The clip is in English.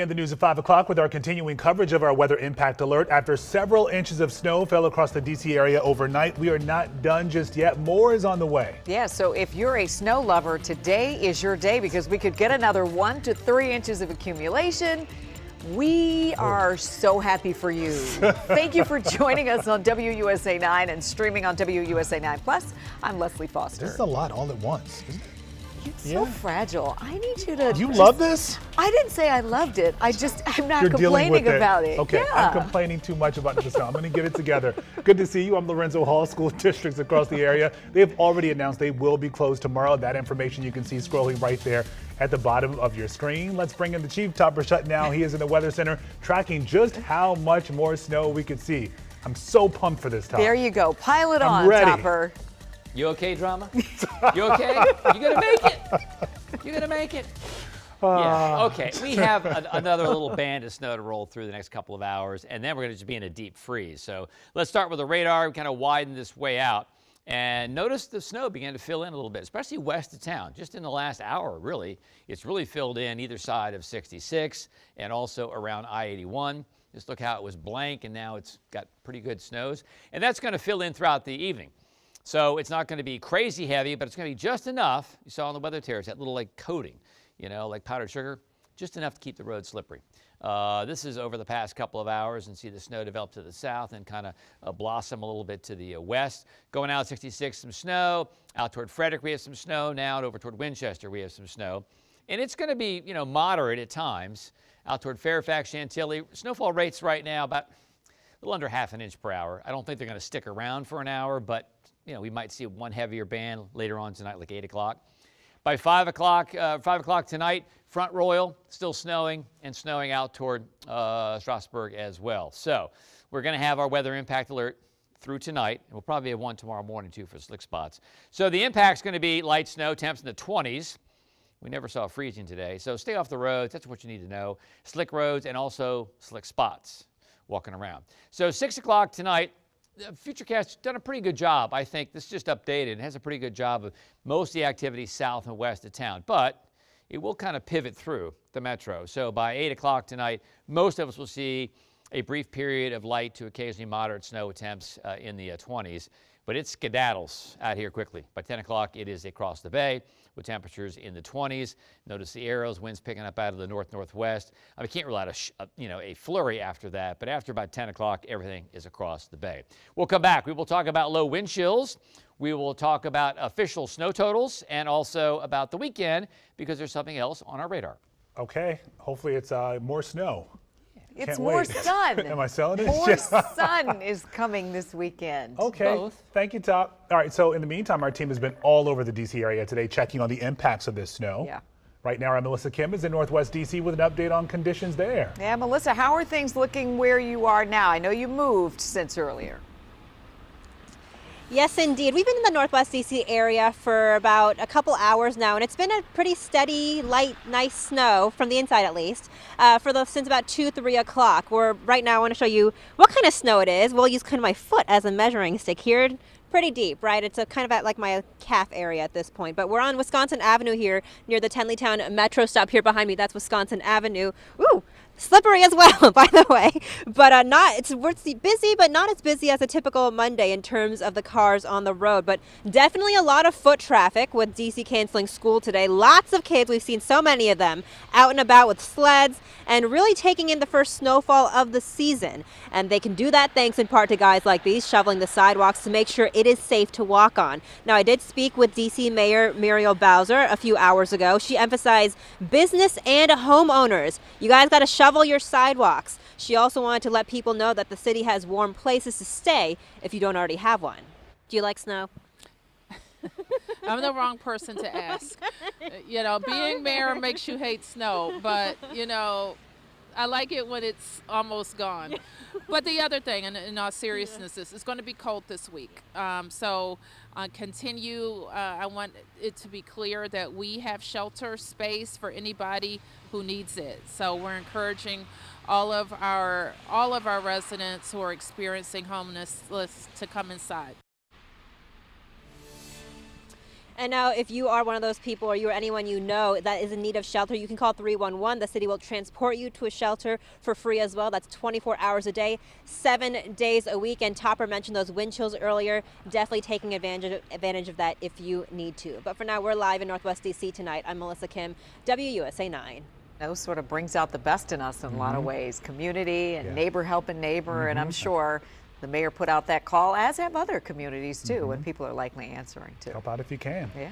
In the news at 5 o'clock with our continuing coverage of our weather impact alert. After several inches of snow fell across the D.C. area overnight, we are not done just yet. More is on the way. Yeah, so if you're a snow lover, today is your day because we could get another 1 to 3 inches of accumulation. We are so happy for you. Thank you for joining us on WUSA 9 and streaming on WUSA 9 Plus. I'm Leslie Foster. This is a lot all at once, isn't it? It's so fragile. I need you to. You love this? I didn't say I loved it. I'm not You're dealing with complaining about it. Okay, yeah. I'm complaining too much about the snow. I'm going to get it together. Good to see you. I'm Lorenzo Hall. School districts across the area, they have already announced they will be closed tomorrow. That information you can see scrolling right there at the bottom of your screen. Let's bring in the Chief, Topper Shutt now. He is in the Weather Center tracking just how much more snow we could see. I'm so pumped for this, Top. There you go. Pile it I'm on, ready. Topper. You okay, drama? You okay? You gonna make it? You gonna make it? Yeah, okay. We have another little band of snow to roll through the next couple of hours, and then we're gonna just be in a deep freeze. So let's start with the radar. We kind of widen this way out. And notice the snow began to fill in a little bit, especially west of town. Just in the last hour, really, it's really filled in either side of 66 and also around I-81. Just look how it was blank, and now it's got pretty good snows. And that's going to fill in throughout the evening. So it's not going to be crazy heavy, but it's going to be just enough. You saw on the weather terrace that little like coating, you know, like powdered sugar, just enough to keep the road slippery. This is over the past couple of hours, and see the snow develop to the south and kind of blossom a little bit to the west. Going out 66, some snow. Out toward Frederick, we have some snow. Now and over toward Winchester, we have some snow. And it's going to be, you know, moderate at times. Out toward Fairfax, Chantilly, snowfall rates right now about a little under half an inch per hour. I don't think they're going to stick around for an hour, but you know, we might see one heavier band later on tonight, like 8 o'clock. By 5 o'clock tonight, Front Royal still snowing and snowing out toward Strasburg as well. So we're going to have our weather impact alert through tonight, and we'll probably have one tomorrow morning too for slick spots. So the impact's going to be light snow, temps in the 20s. We never saw freezing today, so stay off the roads. That's what you need to know. Slick roads and also slick spots walking around. So 6 o'clock tonight. Futurecast done a pretty good job. I think this is just updated. It has a pretty good job of most of the activity south and west of town, but it will kind of pivot through the metro. So by 8 o'clock tonight, most of us will see a brief period of light to occasionally moderate snow with temps in the 20s, but it skedaddles out here quickly. By 10 o'clock, it is across the bay with temperatures in the 20s. Notice the arrows, winds picking up out of the north-northwest. I mean, can't rule out a flurry after that, but after about 10 o'clock, everything is across the bay. We'll come back. We will talk about low wind chills. We will talk about official snow totals and also about the weekend because there's something else on our radar. Okay, hopefully it's more snow. It's Can't more wait. sun. Am I selling it? More sun is coming this weekend. Okay, Both. Thank you, Top. All right, so in the meantime, our team has been all over the D.C. area today checking on the impacts of this snow. Yeah. Right now, our Melissa Kim is in Northwest D.C. with an update on conditions there. Yeah, Melissa, how are things looking where you are now? I know you moved since earlier. Yes, indeed. We've been in the Northwest DC area for about a couple hours now, and it's been a pretty steady, light, nice snow, from the inside at least, since about 2, 3 o'clock. Right now I want to show you what kind of snow it is. We'll use kind of my foot as a measuring stick here. Pretty deep, right? It's kind of at like my calf area at this point. But we're on Wisconsin Avenue here near the Tenleytown Metro stop here behind me. That's Wisconsin Avenue. Ooh! Slippery as well, by the way, but we're busy, but not as busy as a typical Monday in terms of the cars on the road. But definitely a lot of foot traffic with DC canceling school today. Lots of kids, we've seen so many of them out and about with sleds and really taking in the first snowfall of the season. And they can do that thanks in part to guys like these shoveling the sidewalks to make sure it is safe to walk on. Now, I did speak with DC Mayor Muriel Bowser a few hours ago. She emphasized business and homeowners. You guys got to shovel your sidewalks. She also wanted to let people know that the city has warm places to stay if you don't already have one. Do you like snow? I'm the wrong person to ask. You know, being mayor makes you hate snow, but, you know, I like it when it's almost gone. But the other thing, and in all seriousness, is it's going to be cold this week. So continue. I want it to be clear that we have shelter space for anybody who needs it. So we're encouraging all of our residents who are experiencing homelessness to come inside. And now, if you are one of those people or you're anyone you know that is in need of shelter, you can call 311. The city will transport you to a shelter for free as well. That's 24 hours a day, 7 days a week. And Topper mentioned those wind chills earlier. Definitely taking advantage of that if you need to. But for now, we're live in Northwest DC tonight. I'm Melissa Kim, WUSA 9. Those sort of brings out the best in us in a lot of ways. Community and neighbor helping neighbor. And I'm sure the mayor put out that call, as have other communities too, and people are likely answering too. Help out if you can. Yeah.